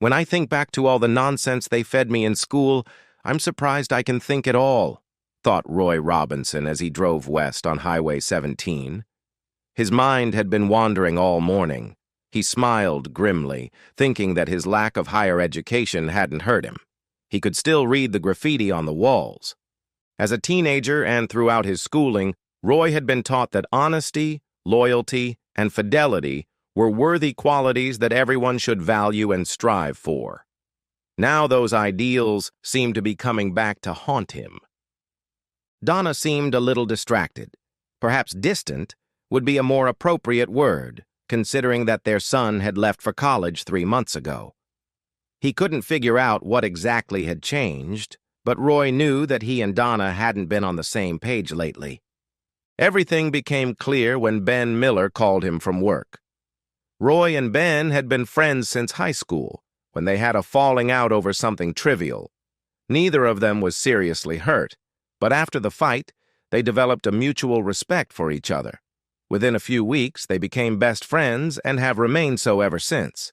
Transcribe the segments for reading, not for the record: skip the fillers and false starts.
When I think back to all the nonsense they fed me in school, I'm surprised I can think at all, thought Roy Robinson as he drove west on Highway 17. His mind had been wandering all morning. He smiled grimly, thinking that his lack of higher education hadn't hurt him. He could still read the graffiti on the walls. As a teenager and throughout his schooling, Roy had been taught that honesty, loyalty, and fidelity were worthy qualities that everyone should value and strive for. Now those ideals seemed to be coming back to haunt him. Donna seemed a little distracted. Perhaps distant would be a more appropriate word, considering that their son had left for college 3 months ago. He couldn't figure out what exactly had changed, but Roy knew that he and Donna hadn't been on the same page lately. Everything became clear when Ben Miller called him from work. Roy and Ben had been friends since high school, when they had a falling out over something trivial. Neither of them was seriously hurt, but after the fight, they developed a mutual respect for each other. Within a few weeks, they became best friends and have remained so ever since.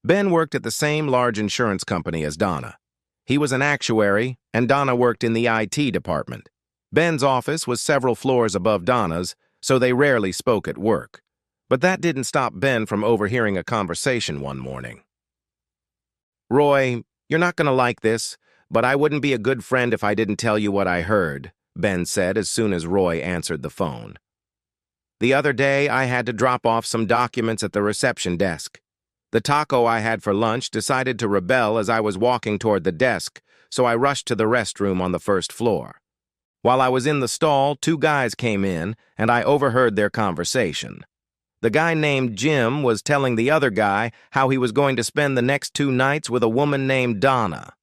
Ben worked at the same large insurance company as Donna. He was an actuary, and Donna worked in the IT department. Ben's office was several floors above Donna's, so they rarely spoke at work. But that didn't stop Ben from overhearing a conversation one morning. "Roy, you're not going to like this, but I wouldn't be a good friend if I didn't tell you what I heard," Ben said as soon as Roy answered the phone. "The other day, I had to drop off some documents at the reception desk. The taco I had for lunch decided to rebel as I was walking toward the desk, so I rushed to the restroom on the first floor. While I was in the stall, 2 guys came in, and I overheard their conversation. The guy named Jim was telling the other guy how he was going to spend the next 2 nights with a woman named Donna.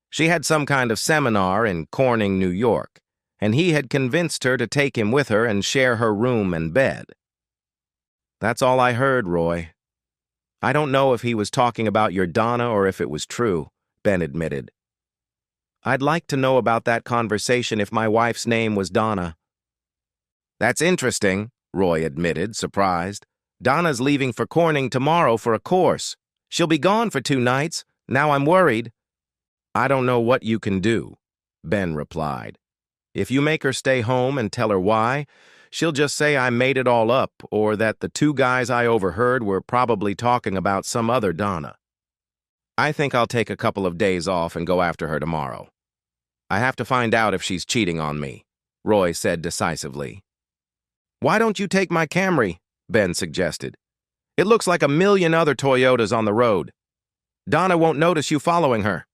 She had some kind of seminar in Corning, New York, and he had convinced her to take him with her and share her room and bed." "That's all I heard, Roy. I don't know if he was talking about your Donna or if it was true," Ben admitted. "I'd like to know about that conversation if my wife's name was Donna." "That's interesting," Roy admitted, surprised. "Donna's leaving for Corning tomorrow for a course. She'll be gone for 2 nights. Now I'm worried." "I don't know what you can do," Ben replied. "If you make her stay home and tell her why, she'll just say I made it all up or that the 2 guys I overheard were probably talking about some other Donna. I think I'll take a couple of days off and go after her tomorrow. I have to find out if she's cheating on me," Roy said decisively. "Why don't you take my Camry?" Ben suggested. "It looks like a million other Toyotas on the road. Donna won't notice you following her."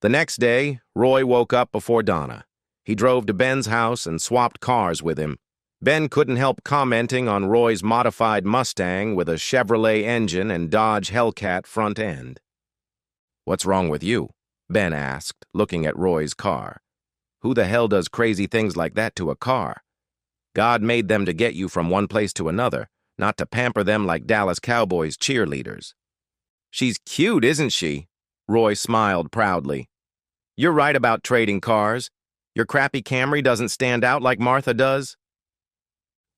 The next day, Roy woke up before Donna. He drove to Ben's house and swapped cars with him. Ben couldn't help commenting on Roy's modified Mustang with a Chevrolet engine and Dodge Hellcat front end. "What's wrong with you?" Ben asked, looking at Roy's car. "Who the hell does crazy things like that to a car? God made them to get you from one place to another, not to pamper them like Dallas Cowboys cheerleaders." "She's cute, isn't she?" Roy smiled proudly. "You're right about trading cars. Your crappy Camry doesn't stand out like Martha does."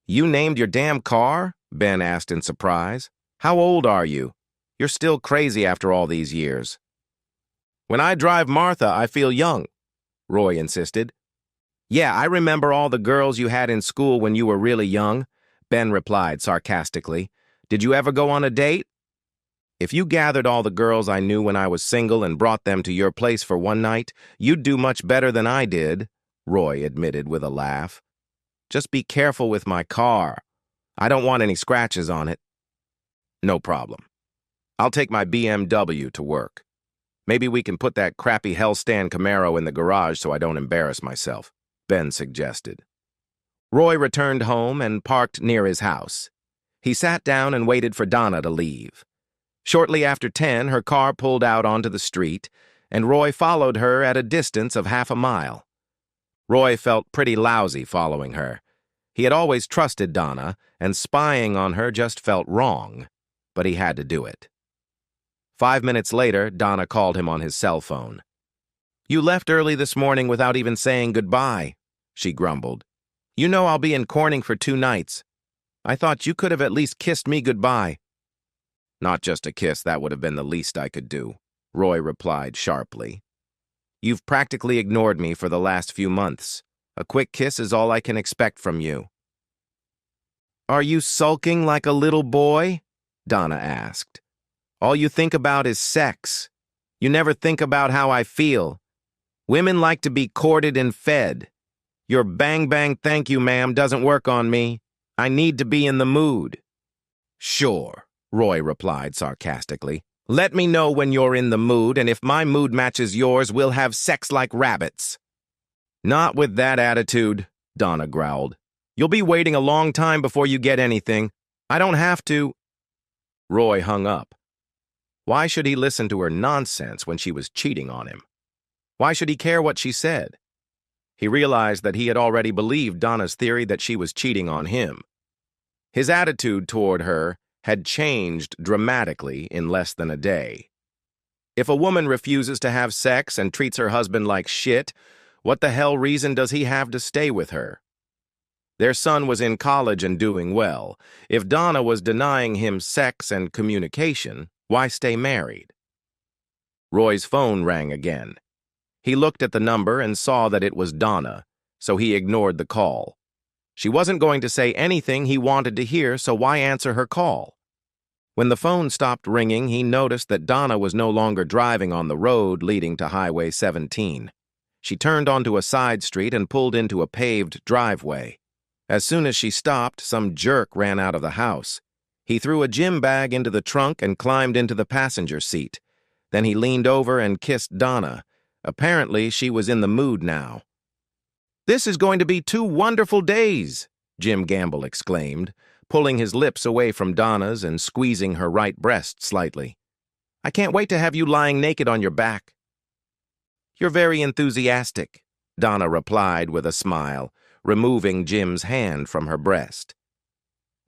"You named your damn car?" Ben asked in surprise. "How old are you? You're still crazy after all these years." "When I drive Martha, I feel young," Roy insisted. "Yeah, I remember all the girls you had in school when you were really young," Ben replied sarcastically. "Did you ever go on a date?" "If you gathered all the girls I knew when I was single and brought them to your place for one night, you'd do much better than I did," Roy admitted with a laugh. "Just be careful with my car. I don't want any scratches on it." "No problem. I'll take my BMW to work. Maybe we can put that crappy Hellstand Camaro in the garage so I don't embarrass myself," Ben suggested. Roy returned home and parked near his house. He sat down and waited for Donna to leave. Shortly after 10, her car pulled out onto the street, and Roy followed her at a distance of half a mile. Roy felt pretty lousy following her. He had always trusted Donna, and spying on her just felt wrong, but he had to do it. 5 minutes later, Donna called him on his cell phone. "You left early this morning without even saying goodbye," she grumbled. "You know I'll be in Corning for 2 nights. I thought you could have at least kissed me goodbye." Not just a kiss, that would have been the least I could do, Roy replied sharply. You've practically ignored me for the last few months. A quick kiss is all I can expect from you. Are you sulking like a little boy? Donna asked. All you think about is sex. You never think about how I feel. Women like to be courted and fed. Your bang-bang thank you, ma'am, doesn't work on me. I need to be in the mood. Sure, Roy replied sarcastically. Let me know when you're in the mood, and if my mood matches yours, we'll have sex like rabbits. Not with that attitude, Donna growled. You'll be waiting a long time before you get anything. I don't have to. Roy hung up. Why should he listen to her nonsense when she was cheating on him? Why should he care what she said? He realized that he had already believed Donna's theory that she was cheating on him. His attitude toward her had changed dramatically in less than a day. If a woman refuses to have sex and treats her husband like shit, what the hell reason does he have to stay with her? Their son was in college and doing well. If Donna was denying him sex and communication, why stay married? Roy's phone rang again. He looked at the number and saw that it was Donna, so he ignored the call. She wasn't going to say anything he wanted to hear, so why answer her call? When the phone stopped ringing, he noticed that Donna was no longer driving on the road leading to Highway 17. She turned onto a side street and pulled into a paved driveway. As soon as she stopped, some jerk ran out of the house. He threw a gym bag into the trunk and climbed into the passenger seat. Then he leaned over and kissed Donna. Apparently, she was in the mood now. This is going to be 2 wonderful days, Jim Gamble exclaimed, pulling his lips away from Donna's and squeezing her right breast slightly. I can't wait to have you lying naked on your back. You're very enthusiastic, Donna replied with a smile, removing Jim's hand from her breast.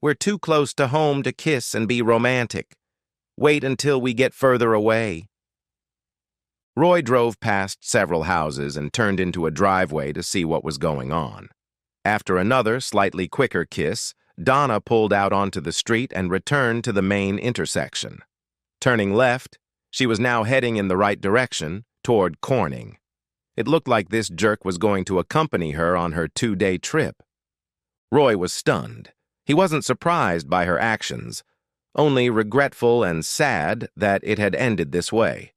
We're too close to home to kiss and be romantic. Wait until we get further away. Roy drove past several houses and turned into a driveway to see what was going on. After another, slightly quicker kiss, Donna pulled out onto the street and returned to the main intersection. Turning left, she was now heading in the right direction, toward Corning. It looked like this jerk was going to accompany her on her 2-day trip. Roy was stunned. He wasn't surprised by her actions, only regretful and sad that it had ended this way.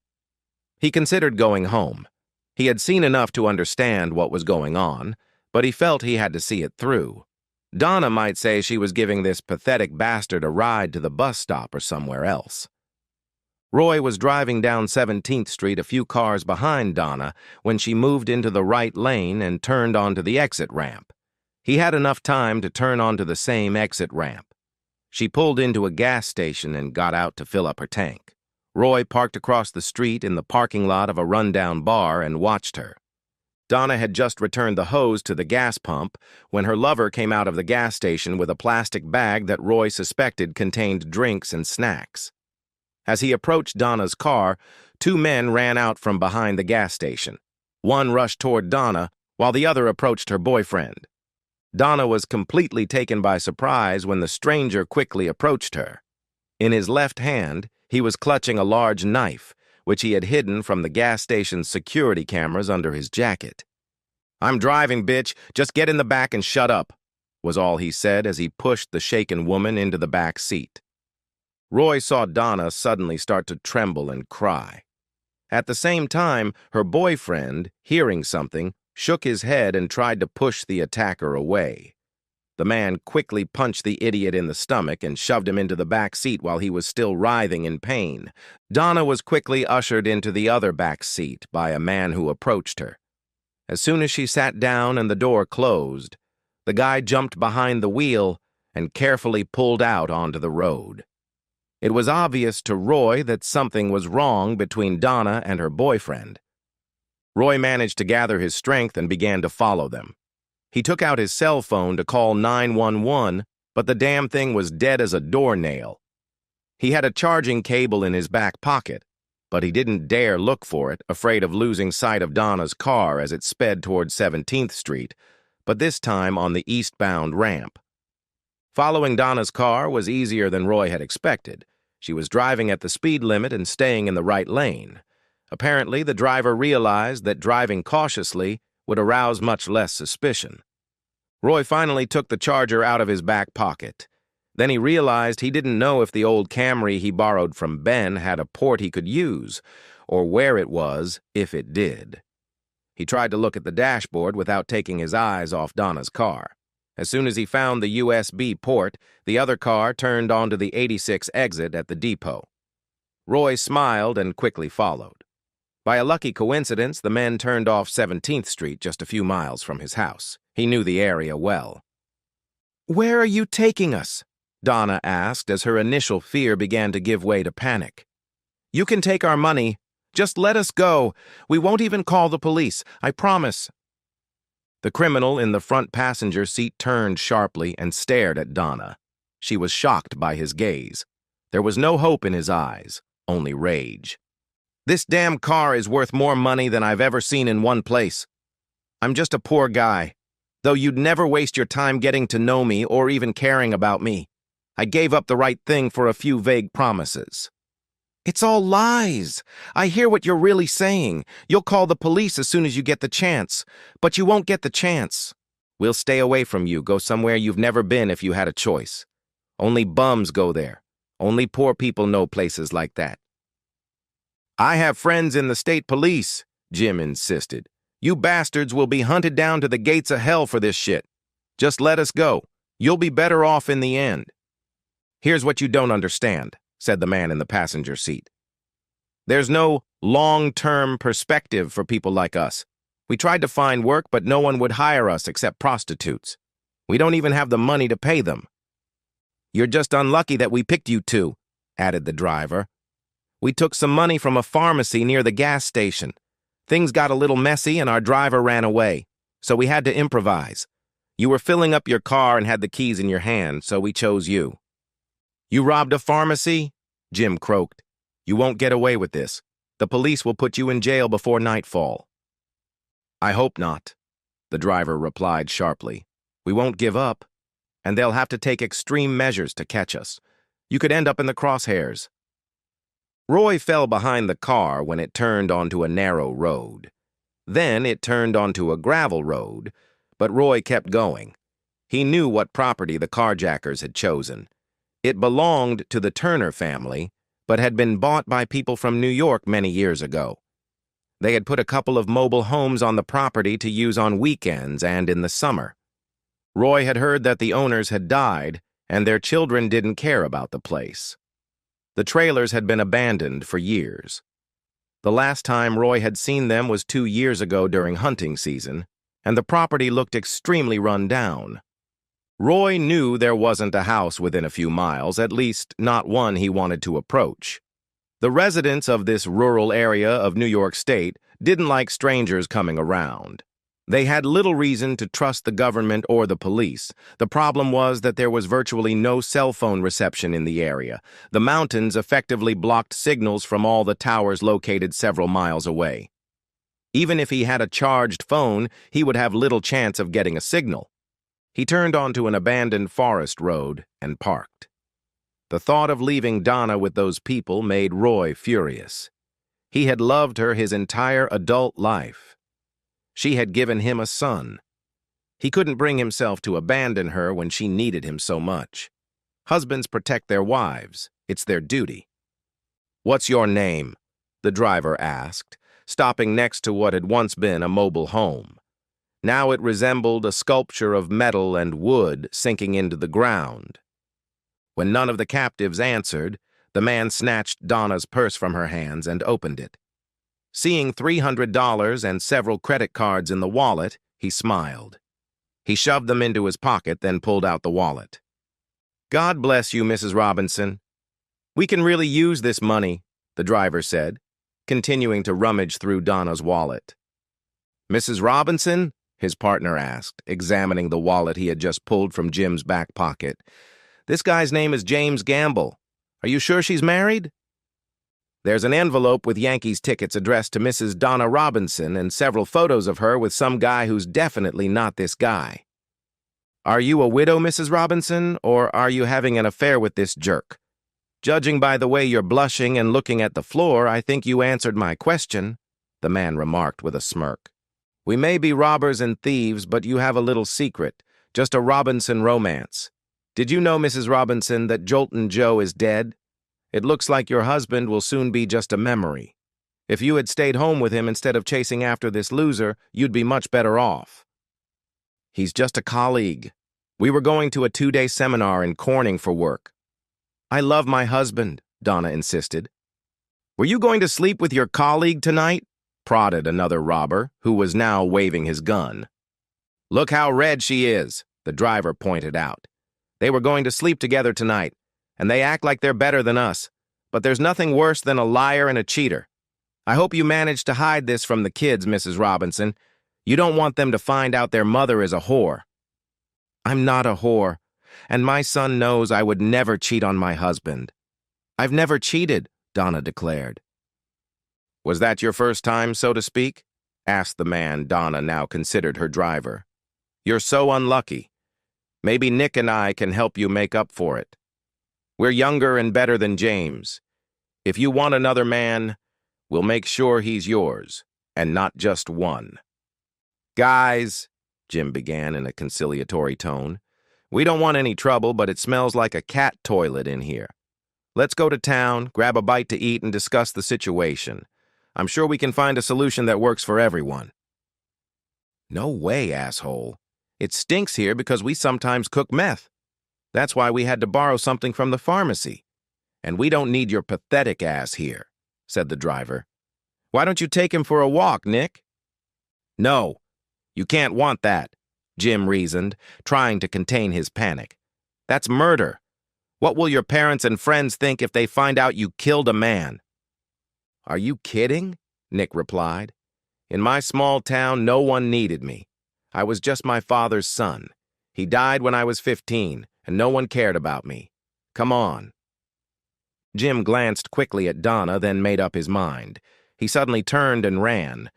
He considered going home. He had seen enough to understand what was going on, but he felt he had to see it through. Donna might say she was giving this pathetic bastard a ride to the bus stop or somewhere else. Roy was driving down 17th Street a few cars behind Donna when she moved into the right lane and turned onto the exit ramp. He had enough time to turn onto the same exit ramp. She pulled into a gas station and got out to fill up her tank. Roy parked across the street in the parking lot of a rundown bar and watched her. Donna had just returned the hose to the gas pump when her lover came out of the gas station with a plastic bag that Roy suspected contained drinks and snacks. As he approached Donna's car, 2 men ran out from behind the gas station. One rushed toward Donna, while the other approached her boyfriend. Donna was completely taken by surprise when the stranger quickly approached her. In his left hand, he was clutching a large knife, which he had hidden from the gas station's security cameras under his jacket. I'm driving, bitch. Just get in the back and shut up, was all he said as he pushed the shaken woman into the back seat. Roy saw Donna suddenly start to tremble and cry. At the same time, her boyfriend, hearing something, shook his head and tried to push the attacker away. The man quickly punched the idiot in the stomach and shoved him into the back seat while he was still writhing in pain. Donna was quickly ushered into the other back seat by a man who approached her. As soon as she sat down and the door closed, the guy jumped behind the wheel and carefully pulled out onto the road. It was obvious to Roy that something was wrong between Donna and her boyfriend. Roy managed to gather his strength and began to follow them. He took out his cell phone to call 911, but the damn thing was dead as a doornail. He had a charging cable in his back pocket, but he didn't dare look for it, afraid of losing sight of Donna's car as it sped toward 17th Street, but this time on the eastbound ramp. Following Donna's car was easier than Roy had expected. She was driving at the speed limit and staying in the right lane. Apparently, the driver realized that driving cautiously would arouse much less suspicion. Roy finally took the charger out of his back pocket. Then he realized he didn't know if the old Camry he borrowed from Ben had a port he could use, or where it was if it did. He tried to look at the dashboard without taking his eyes off Donna's car. As soon as he found the USB port, the other car turned onto the 86 exit at the depot. Roy smiled and quickly followed. By a lucky coincidence, the men turned off 17th Street just a few miles from his house. He knew the area well. "Where are you taking us?" Donna asked as her initial fear began to give way to panic. "You can take our money. Just let us go. We won't even call the police, I promise." The criminal in the front passenger seat turned sharply and stared at Donna. She was shocked by his gaze. There was no hope in his eyes, only rage. "This damn car is worth more money than I've ever seen in one place. I'm just a poor guy, though you'd never waste your time getting to know me or even caring about me. I gave up the right thing for a few vague promises." "It's all lies. I hear what you're really saying. You'll call the police as soon as you get the chance. But you won't get the chance. We'll stay away from you, go somewhere you've never been if you had a choice. Only bums go there. Only poor people know places like that." "I have friends in the state police," Jim insisted. "You bastards will be hunted down to the gates of hell for this shit. Just let us go. You'll be better off in the end." "Here's what you don't understand," said the man in the passenger seat. "There's no long-term perspective for people like us. We tried to find work, but no one would hire us except prostitutes. We don't even have the money to pay them." "You're just unlucky that we picked you two," added the driver. "We took some money from a pharmacy near the gas station. Things got a little messy and our driver ran away, so we had to improvise. You were filling up your car and had the keys in your hand, so we chose you." "You robbed a pharmacy?" Jim croaked. "You won't get away with this. The police will put you in jail before nightfall." "I hope not," the driver replied sharply. "We won't give up, and they'll have to take extreme measures to catch us. You could end up in the crosshairs." Roy fell behind the car when it turned onto a narrow road. Then it turned onto a gravel road, but Roy kept going. He knew what property the carjackers had chosen. It belonged to the Turner family, but had been bought by people from New York many years ago. They had put a couple of mobile homes on the property to use on weekends and in the summer. Roy had heard that the owners had died, and their children didn't care about the place. The trailers had been abandoned for years. The last time Roy had seen them was 2 years ago during hunting season, and the property looked extremely run down. Roy knew there wasn't a house within a few miles, at least not one he wanted to approach. The residents of this rural area of New York State didn't like strangers coming around. They had little reason to trust the government or the police. The problem was that there was virtually no cell phone reception in the area. The mountains effectively blocked signals from all the towers located several miles away. Even if he had a charged phone, he would have little chance of getting a signal. He turned onto an abandoned forest road and parked. The thought of leaving Donna with those people made Roy furious. He had loved her his entire adult life. She had given him a son. He couldn't bring himself to abandon her when she needed him so much. Husbands protect their wives. It's their duty. "What's your name?" the driver asked, stopping next to what had once been a mobile home. Now it resembled a sculpture of metal and wood sinking into the ground. When none of the captives answered, the man snatched Donna's purse from her hands and opened it. Seeing $300 and several credit cards in the wallet, he smiled. He shoved them into his pocket, then pulled out the wallet. "God bless you, Mrs. Robinson. We can really use this money," the driver said, continuing to rummage through Donna's wallet. "Mrs. Robinson?" his partner asked, examining the wallet he had just pulled from Jim's back pocket. "This guy's name is James Gamble. Are you sure she's married?" "There's an envelope with Yankees tickets addressed to Mrs. Donna Robinson and several photos of her with some guy who's definitely not this guy." "Are you a widow, Mrs. Robinson, or are you having an affair with this jerk?" Judging by the way you're blushing and looking at the floor, I think you answered my question, the man remarked with a smirk. We may be robbers and thieves, but you have a little secret, just a Robinson romance. Did you know, Mrs. Robinson, that Joltin' Joe is dead? It looks like your husband will soon be just a memory. If you had stayed home with him instead of chasing after this loser, you'd be much better off. He's just a colleague. We were going to a 2-day seminar in Corning for work. I love my husband, Donna insisted. Were you going to sleep with your colleague tonight? Prodded another robber, who was now waving his gun. Look how red she is, the driver pointed out. They were going to sleep together tonight, and they act like they're better than us. But there's nothing worse than a liar and a cheater. I hope you managed to hide this from the kids, Mrs. Robinson. You don't want them to find out their mother is a whore. I'm not a whore, and my son knows I would never cheat on my husband. I've never cheated, Donna declared. Was that your first time, so to speak? Asked the man Donna now considered her driver. You're so unlucky. Maybe Nick and I can help you make up for it. We're younger and better than James. If you want another man, we'll make sure he's yours, and not just one. Guys, Jim began in a conciliatory tone, we don't want any trouble, but it smells like a cat toilet in here. Let's go to town, grab a bite to eat, and discuss the situation. I'm sure we can find a solution that works for everyone. No way, asshole. It stinks here because we sometimes cook meth. That's why we had to borrow something from the pharmacy. And we don't need your pathetic ass here, said the driver. Why don't you take him for a walk, Nick? No, you can't want that, Jim reasoned, trying to contain his panic. That's murder. What will your parents and friends think if they find out you killed a man? Are you kidding? Nick replied. In my small town, no one needed me. I was just my father's son. He died when I was 15, and no one cared about me. Come on. Jim glanced quickly at Donna, then made up his mind. He suddenly turned and ran.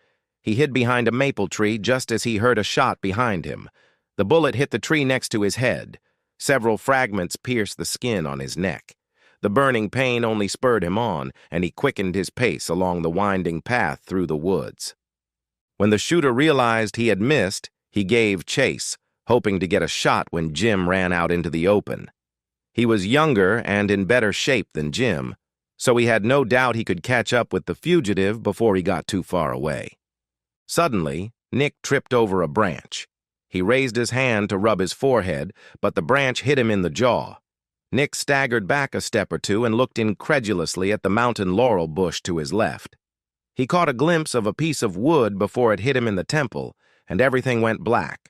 He hid behind a maple tree just as he heard a shot behind him. The bullet hit the tree next to his head. Several fragments pierced the skin on his neck. The burning pain only spurred him on, and he quickened his pace along the winding path through the woods. When the shooter realized he had missed, he gave chase, hoping to get a shot when Jim ran out into the open. He was younger and in better shape than Jim, so he had no doubt he could catch up with the fugitive before he got too far away. Suddenly, Nick tripped over a branch. He raised his hand to rub his forehead, but the branch hit him in the jaw. Nick staggered back a step or two and looked incredulously at the mountain laurel bush to his left. He caught a glimpse of a piece of wood before it hit him in the temple, and everything went black.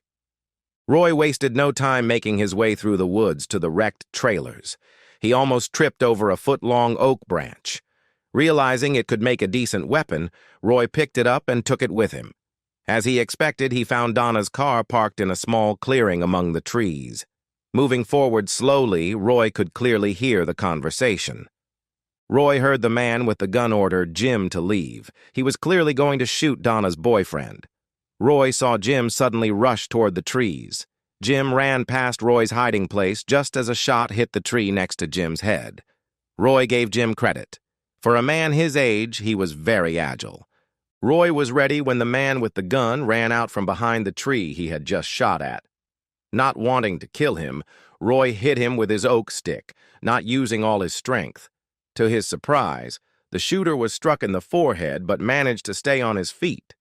Roy wasted no time making his way through the woods to the wrecked trailers. He almost tripped over a foot-long oak branch. Realizing it could make a decent weapon, Roy picked it up and took it with him. As he expected, he found Donna's car parked in a small clearing among the trees. Moving forward slowly, Roy could clearly hear the conversation. Roy heard the man with the gun order Jim to leave. He was clearly going to shoot Donna's boyfriend. Roy saw Jim suddenly rush toward the trees. Jim ran past Roy's hiding place just as a shot hit the tree next to Jim's head. Roy gave Jim credit. For a man his age, he was very agile. Roy was ready when the man with the gun ran out from behind the tree he had just shot at. Not wanting to kill him, Roy hit him with his oak stick, not using all his strength. To his surprise, the shooter was struck in the forehead but managed to stay on his feet.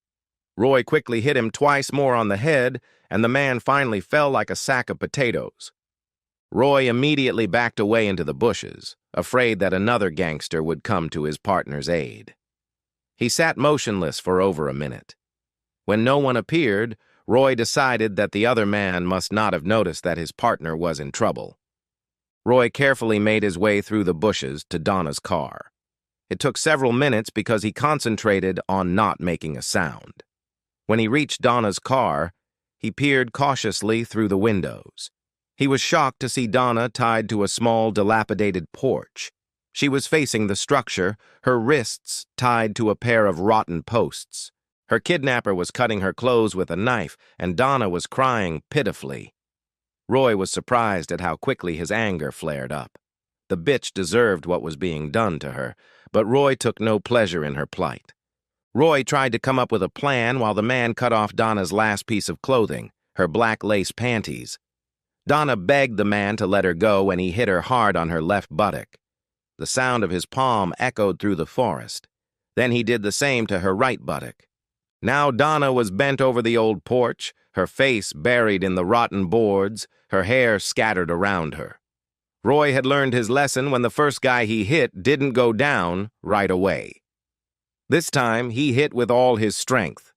Roy quickly hit him twice more on the head, and the man finally fell like a sack of potatoes. Roy immediately backed away into the bushes, afraid that another gangster would come to his partner's aid. He sat motionless for over a minute. When no one appeared, Roy decided that the other man must not have noticed that his partner was in trouble. Roy carefully made his way through the bushes to Donna's car. It took several minutes because he concentrated on not making a sound. When he reached Donna's car, he peered cautiously through the windows. He was shocked to see Donna tied to a small, dilapidated porch. She was facing the structure, her wrists tied to a pair of rotten posts. Her kidnapper was cutting her clothes with a knife, and Donna was crying pitifully. Roy was surprised at how quickly his anger flared up. The bitch deserved what was being done to her, but Roy took no pleasure in her plight. Roy tried to come up with a plan while the man cut off Donna's last piece of clothing, her black lace panties. Donna begged the man to let her go and he hit her hard on her left buttock. The sound of his palm echoed through the forest. Then he did the same to her right buttock. Now Donna was bent over the old porch, her face buried in the rotten boards, her hair scattered around her. Roy had learned his lesson when the first guy he hit didn't go down right away. This time, he hit with all his strength.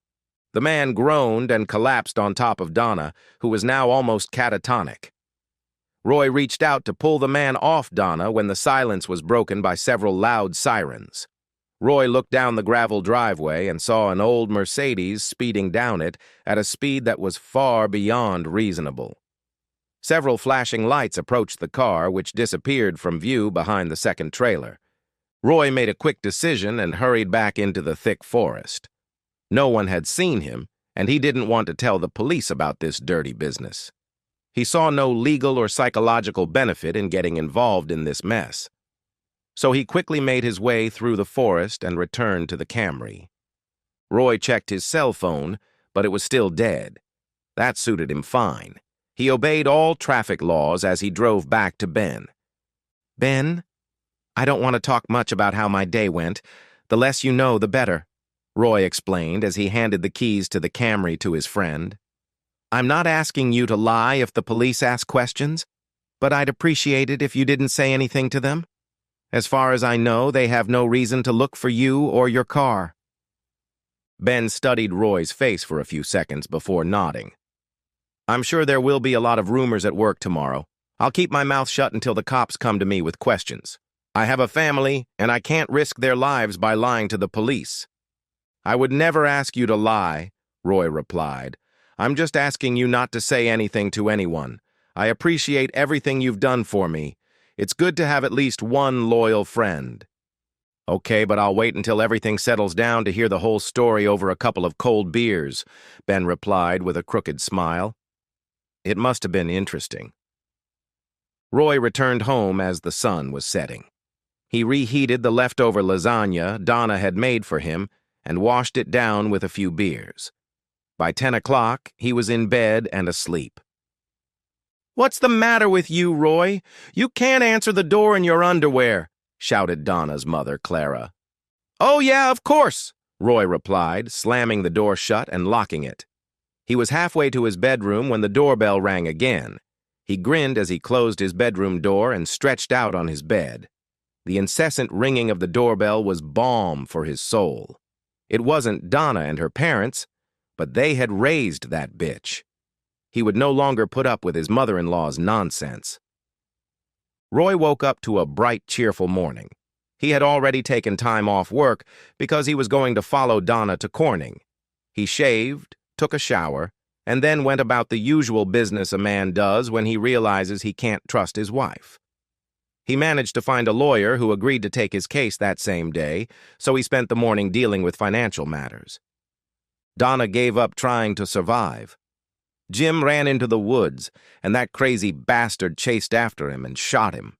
The man groaned and collapsed on top of Donna, who was now almost catatonic. Roy reached out to pull the man off Donna when the silence was broken by several loud sirens. Roy looked down the gravel driveway and saw an old Mercedes speeding down it at a speed that was far beyond reasonable. Several flashing lights approached the car, which disappeared from view behind the second trailer. Roy made a quick decision and hurried back into the thick forest. No one had seen him, and he didn't want to tell the police about this dirty business. He saw no legal or psychological benefit in getting involved in this mess. So he quickly made his way through the forest and returned to the Camry. Roy checked his cell phone, but it was still dead. That suited him fine. He obeyed all traffic laws as he drove back to Ben. "Ben, I don't want to talk much about how my day went. The less you know, the better," Roy explained as he handed the keys to the Camry to his friend. "I'm not asking you to lie if the police ask questions, but I'd appreciate it if you didn't say anything to them. As far as I know, they have no reason to look for you or your car." Ben studied Roy's face for a few seconds before nodding. "I'm sure there will be a lot of rumors at work tomorrow. I'll keep my mouth shut until the cops come to me with questions. I have a family, and I can't risk their lives by lying to the police." "I would never ask you to lie," Roy replied. "I'm just asking you not to say anything to anyone. I appreciate everything you've done for me. It's good to have at least one loyal friend." "Okay, but I'll wait until everything settles down to hear the whole story over a couple of cold beers," Ben replied with a crooked smile. It must have been interesting. Roy returned home as the sun was setting. He reheated the leftover lasagna Donna had made for him and washed it down with a few beers. By 10 o'clock, he was in bed and asleep. "What's the matter with you, Roy? You can't answer the door in your underwear," shouted Donna's mother, Clara. "Oh, yeah, of course," Roy replied, slamming the door shut and locking it. He was halfway to his bedroom when the doorbell rang again. He grinned as he closed his bedroom door and stretched out on his bed. The incessant ringing of the doorbell was balm for his soul. It wasn't Donna and her parents, but they had raised that bitch. He would no longer put up with his mother-in-law's nonsense. Roy woke up to a bright, cheerful morning. He had already taken time off work because he was going to follow Donna to Corning. He shaved, took a shower, and then went about the usual business a man does when he realizes he can't trust his wife. He managed to find a lawyer who agreed to take his case that same day, so he spent the morning dealing with financial matters. Donna gave up trying to survive. Jim ran into the woods, and that crazy bastard chased after him and shot him.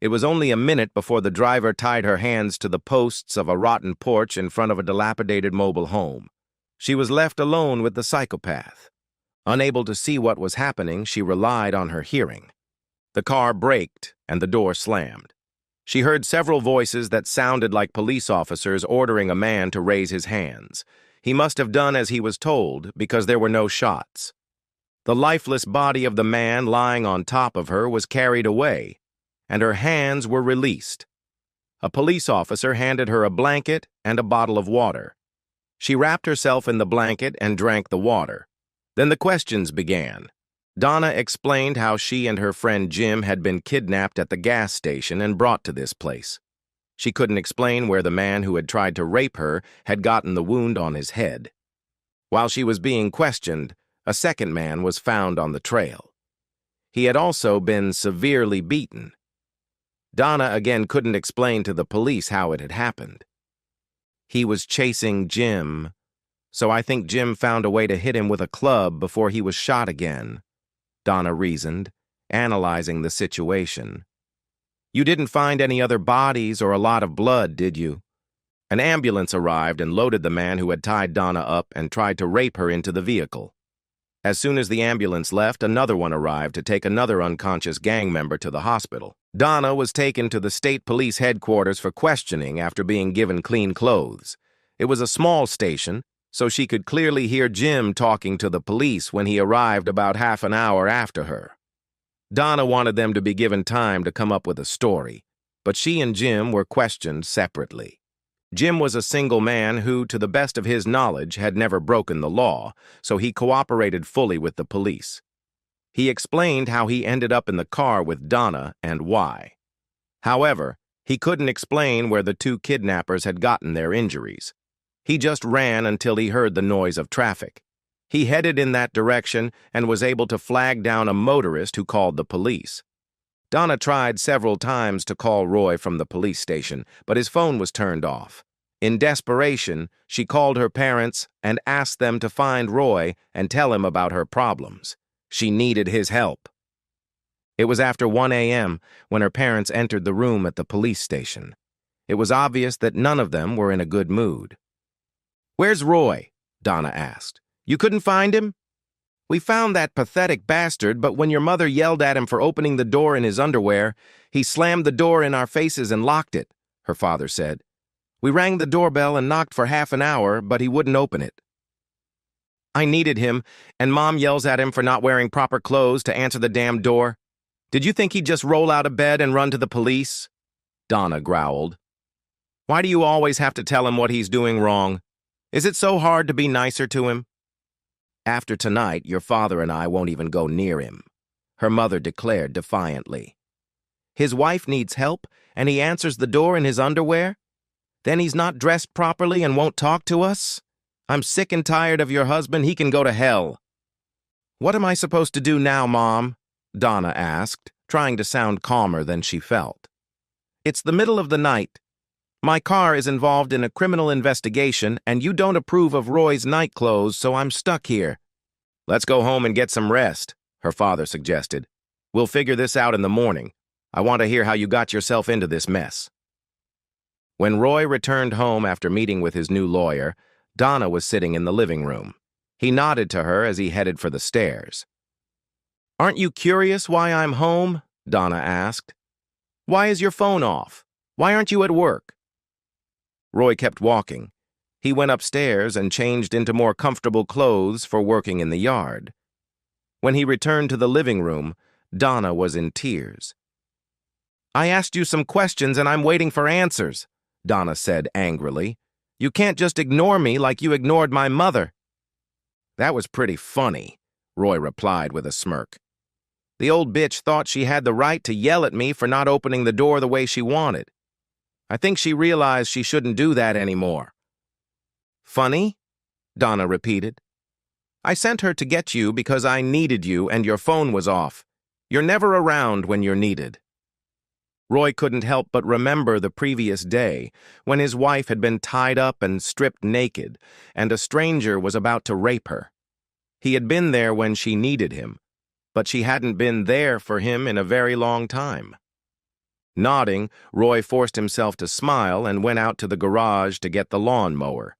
It was only a minute before the driver tied her hands to the posts of a rotten porch in front of a dilapidated mobile home. She was left alone with the psychopath. Unable to see what was happening, she relied on her hearing. The car braked, and the door slammed. She heard several voices that sounded like police officers ordering a man to raise his hands. He must have done as he was told, because there were no shots. The lifeless body of the man lying on top of her was carried away, and her hands were released. A police officer handed her a blanket and a bottle of water. She wrapped herself in the blanket and drank the water. Then the questions began. Donna explained how she and her friend Jim had been kidnapped at the gas station and brought to this place. She couldn't explain where the man who had tried to rape her had gotten the wound on his head. While she was being questioned, a second man was found on the trail. He had also been severely beaten. Donna again couldn't explain to the police how it had happened. He was chasing Jim, so I think Jim found a way to hit him with a club before he was shot again, Donna reasoned, analyzing the situation. You didn't find any other bodies or a lot of blood, did you? An ambulance arrived and loaded the man who had tied Donna up and tried to rape her into the vehicle. As soon as the ambulance left, another one arrived to take another unconscious gang member to the hospital. Donna was taken to the state police headquarters for questioning after being given clean clothes. It was a small station, so she could clearly hear Jim talking to the police when he arrived about half an hour after her. Donna wanted them to be given time to come up with a story, but she and Jim were questioned separately. Jim was a single man who, to the best of his knowledge, had never broken the law, so he cooperated fully with the police. He explained how he ended up in the car with Donna and why. However, he couldn't explain where the two kidnappers had gotten their injuries. He just ran until he heard the noise of traffic. He headed in that direction and was able to flag down a motorist who called the police. Donna tried several times to call Roy from the police station, but his phone was turned off. In desperation, she called her parents and asked them to find Roy and tell him about her problems. She needed his help. It was after 1 a.m. when her parents entered the room at the police station. It was obvious that none of them were in a good mood. "Where's Roy?" Donna asked. "You couldn't find him?" "We found that pathetic bastard, but when your mother yelled at him for opening the door in his underwear, he slammed the door in our faces and locked it," her father said. "We rang the doorbell and knocked for half an hour, but he wouldn't open it. I needed him, and Mom yells at him for not wearing proper clothes to answer the damn door. Did you think he'd just roll out of bed and run to the police?" Donna growled. "Why do you always have to tell him what he's doing wrong? Is it so hard to be nicer to him?" "After tonight, your father and I won't even go near him," her mother declared defiantly. "His wife needs help, and he answers the door in his underwear? Then he's not dressed properly and won't talk to us? I'm sick and tired of your husband. He can go to hell." "What am I supposed to do now, Mom?" Donna asked, trying to sound calmer than she felt. "It's the middle of the night. My car is involved in a criminal investigation, and you don't approve of Roy's night clothes, so I'm stuck here." "Let's go home and get some rest," her father suggested. "We'll figure this out in the morning. I want to hear how you got yourself into this mess." When Roy returned home after meeting with his new lawyer, Donna was sitting in the living room. He nodded to her as he headed for the stairs. "Aren't you curious why I'm home?" Donna asked. "Why is your phone off? Why aren't you at work?" Roy kept walking. He went upstairs and changed into more comfortable clothes for working in the yard. When he returned to the living room, Donna was in tears. "I asked you some questions and I'm waiting for answers," Donna said angrily. "You can't just ignore me like you ignored my mother." "That was pretty funny," Roy replied with a smirk. "The old bitch thought she had the right to yell at me for not opening the door the way she wanted. I think she realized she shouldn't do that anymore." "Funny?" Donna repeated. "I sent her to get you because I needed you and your phone was off. You're never around when you're needed." Roy couldn't help but remember the previous day when his wife had been tied up and stripped naked, and a stranger was about to rape her. He had been there when she needed him, but she hadn't been there for him in a very long time. Nodding, Roy forced himself to smile and went out to the garage to get the lawnmower.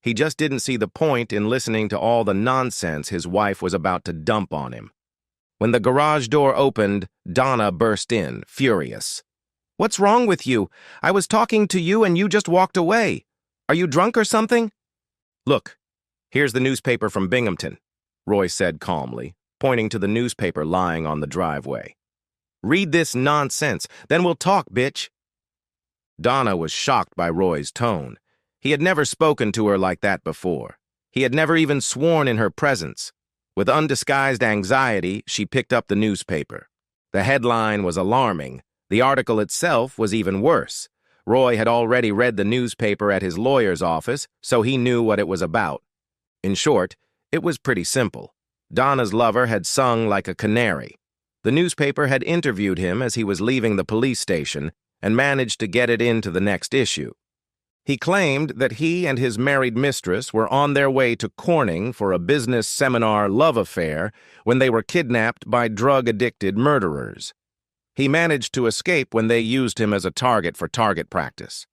He just didn't see the point in listening to all the nonsense his wife was about to dump on him. When the garage door opened, Donna burst in, furious. "What's wrong with you? I was talking to you and you just walked away. Are you drunk or something?" "Look, here's the newspaper from Binghamton," Roy said calmly, pointing to the newspaper lying on the driveway. "Read this nonsense, then we'll talk, bitch." Donna was shocked by Roy's tone. He had never spoken to her like that before. He had never even sworn in her presence. With undisguised anxiety, she picked up the newspaper. The headline was alarming. The article itself was even worse. Roy had already read the newspaper at his lawyer's office, so he knew what it was about. In short, it was pretty simple. Donna's lover had sung like a canary. The newspaper had interviewed him as he was leaving the police station and managed to get it into the next issue. He claimed that he and his married mistress were on their way to Corning for a business seminar love affair when they were kidnapped by drug-addicted murderers. He managed to escape when they used him as a target for target practice.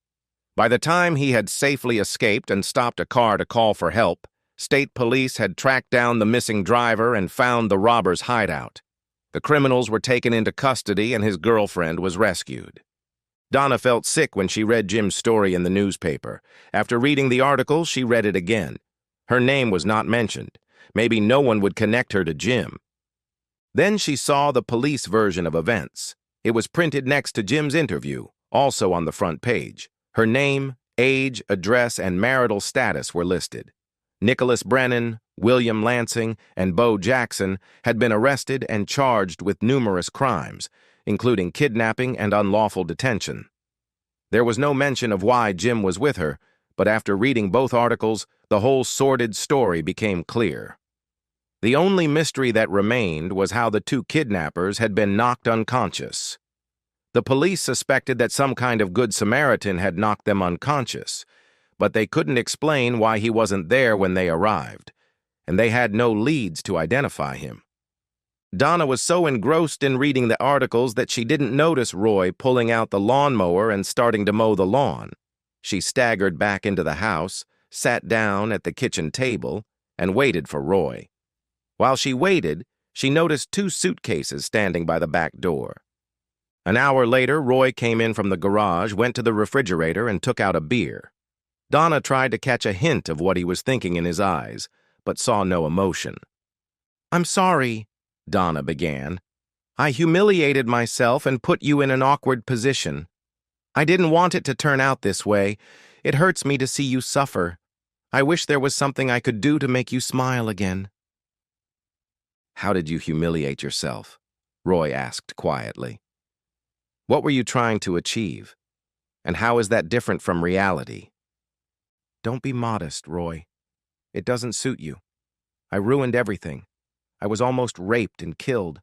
By the time he had safely escaped and stopped a car to call for help, state police had tracked down the missing driver and found the robber's hideout. The criminals were taken into custody and his girlfriend was rescued. Donna felt sick when she read Jim's story in the newspaper. After reading the article, she read it again. Her name was not mentioned. Maybe no one would connect her to Jim. Then she saw the police version of events. It was printed next to Jim's interview, also on the front page. Her name, age, address, and marital status were listed. Nicholas Brennan, William Lansing, and Bo Jackson had been arrested and charged with numerous crimes, including kidnapping and unlawful detention. There was no mention of why Jim was with her, but after reading both articles, the whole sordid story became clear. The only mystery that remained was how the two kidnappers had been knocked unconscious. The police suspected that some kind of Good Samaritan had knocked them unconscious, but they couldn't explain why he wasn't there when they arrived, and they had no leads to identify him. Donna was so engrossed in reading the articles that she didn't notice Roy pulling out the lawnmower and starting to mow the lawn. She staggered back into the house, sat down at the kitchen table, and waited for Roy. While she waited, she noticed two suitcases standing by the back door. An hour later, Roy came in from the garage, went to the refrigerator, and took out a beer. Donna tried to catch a hint of what he was thinking in his eyes, but saw no emotion. "I'm sorry," Donna began. "I humiliated myself and put you in an awkward position. I didn't want it to turn out this way. It hurts me to see you suffer. I wish there was something I could do to make you smile again." "How did you humiliate yourself?" Roy asked quietly. "What were you trying to achieve? And how is that different from reality?" "Don't be modest, Roy. It doesn't suit you. I ruined everything. I was almost raped and killed.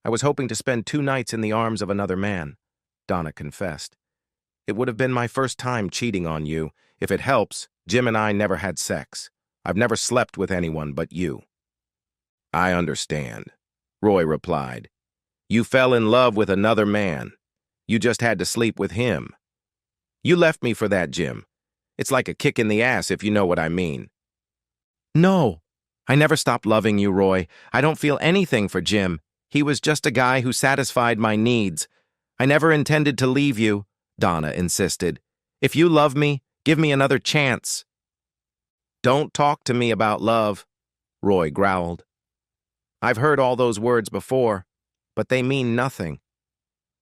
I was hoping to spend 2 nights in the arms of another man," Donna confessed. "It would have been my first time cheating on you. If it helps, Jim and I never had sex. I've never slept with anyone but you." "I understand," Roy replied. "You fell in love with another man. You just had to sleep with him. You left me for that, Jim. It's like a kick in the ass, if you know what I mean." "No, I never stopped loving you, Roy. I don't feel anything for Jim. He was just a guy who satisfied my needs. I never intended to leave you," Donna insisted. "If you love me, give me another chance." "Don't talk to me about love," Roy growled. "I've heard all those words before, but they mean nothing.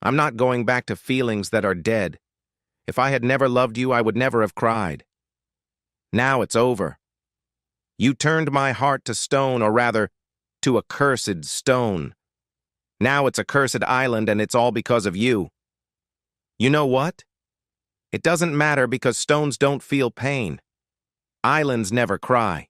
I'm not going back to feelings that are dead. If I had never loved you, I would never have cried. Now it's over. You turned my heart to stone, or rather, to a cursed stone. Now it's a cursed island, and it's all because of you. You know what? It doesn't matter because stones don't feel pain. Islands never cry.